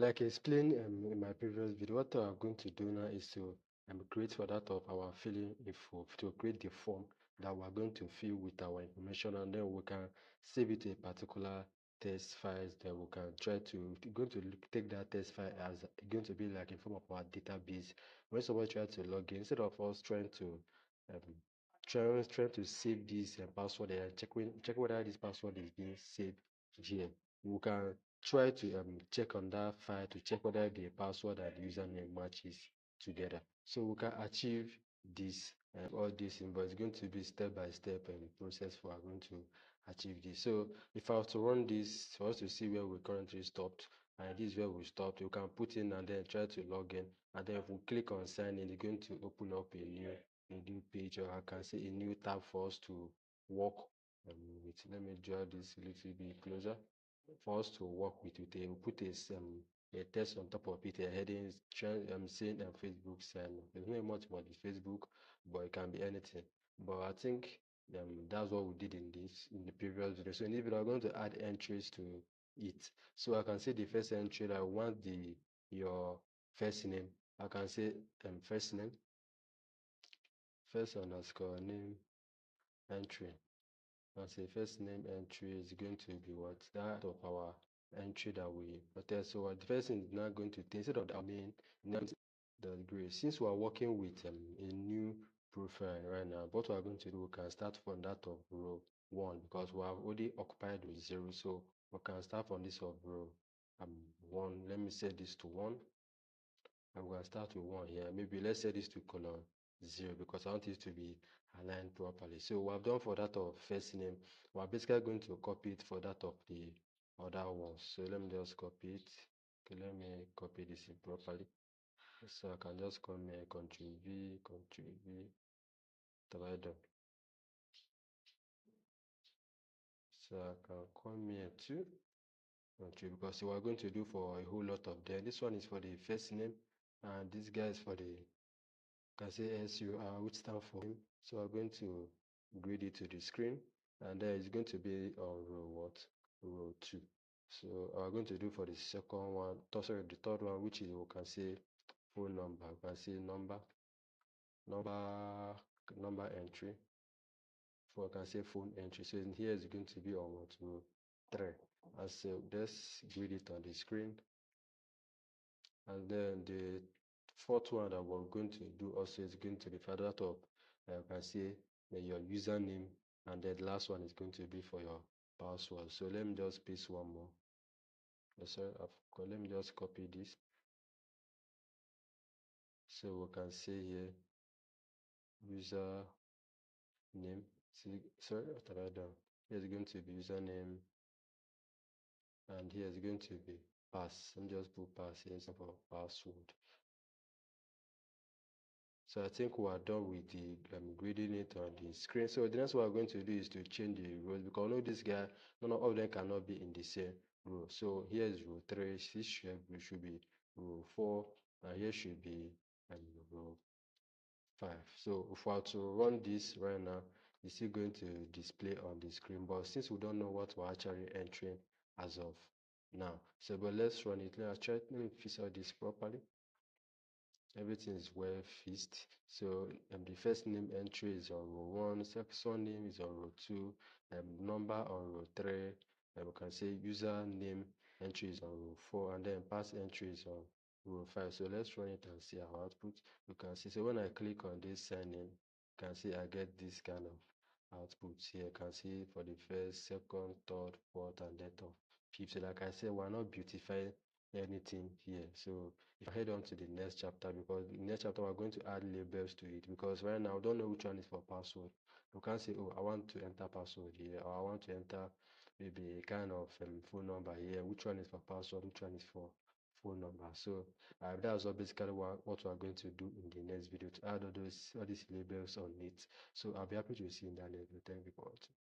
like I explained in my previous video, what I'm going to do now is to create for that of our filling info, to create the form that we're going to fill with our information, and then we can save it to a particular text files. Then we can try to going to take that text file as going to be like in form of our database. When someone try to log in, instead of us trying to save this password and check whether this password is being saved here, we can try to check on that file to check whether the password and the username matches together. So we can achieve this all this, but it's going to be step by step process for going to achieve this. So if I was to run this for us to see where we currently stopped, and this is where we stopped, we can put in and then try to log in, and then if we click on sign in, it's going to open up a new page, or I can say a new tab for us to work with. Let me draw this a little bit closer for us to work with. We'll put a text on top of it, a heading saying Facebook sign. There's not much about the Facebook, but it can be anything. But I think that's what we did in the previous video. So in this video, I'm going to add entries to it. So I can say the first entry that I want your first name. I can say first name, first underscore name entry. I say first name entry is going to be what that of our entry that we protect. So the first thing is not going to take, instead of our name, not the grade. Since we are working with a new profile right now, what we are going to do, we can start from that of row 1 because we have already occupied with 0. So we can start from this of row 1. Let me set this to 1. I'm going to start with 1 here. Maybe let's set this to colon 0 because I want it to be aligned properly. So what I've done for that of first name, we're basically going to copy it for that of the other ones. So let me just copy it. Okay, let me copy this in properly. So I can just come here, Ctrl V, try done. So I can come here too, because we're going to do for a whole lot of them. This one is for the first name, and this guy is for the can say SUR, which stands for him. So I'm going to grid it to the screen, and then it's going to be on row what? Row 2. So I'm going to do for the second one, sorry, the third one, which is we can say phone number. We can say number entry. For I can say phone entry. So in here is going to be on what? Row 3. And so let's grid it on the screen. And then the fourth one that we're going to do also is going to be for that of you can say your username, and then the last one is going to be for your password. So let me just paste one more. Sorry, let me just copy this. So we can say here user name. Sorry, after that down. Here's going to be username, and here is going to be pass. Let me just put pass here for password. So I think we are done with the grading it on the screen. So the next what we're going to do is to change the rows, because I know this guy, none of them cannot be in the same row. So here is row 3, this should be row 4, and here should be row 5. So if we are to run this right now, it's still going to display on the screen, but since we don't know what we're actually entering as of now, so but let's run it. Let me fix all this properly. Everything is well fixed. So the first name entry is on row 1, second name is on row 2, number on row 3, we can say username entry is on row 4, and then pass entry is on row 5. So let's run it and see our output. You can see, so when I click on this sign in, you can see I get this kind of output here. You can see for the first, second, third, fourth, and then of fifth. So like I said, we're not beautifying anything here. So if I head on to the next chapter, because the next chapter we're going to add labels to it, because right now I don't know which one is for password. You can't say, oh, I want to enter password here, or I want to enter maybe a kind of phone number here. Which one is for password, which one is for phone number? So that's what basically what we're going to do in the next video, to add all these labels on it. So I'll be happy to see you in that next video. Thank you for watching.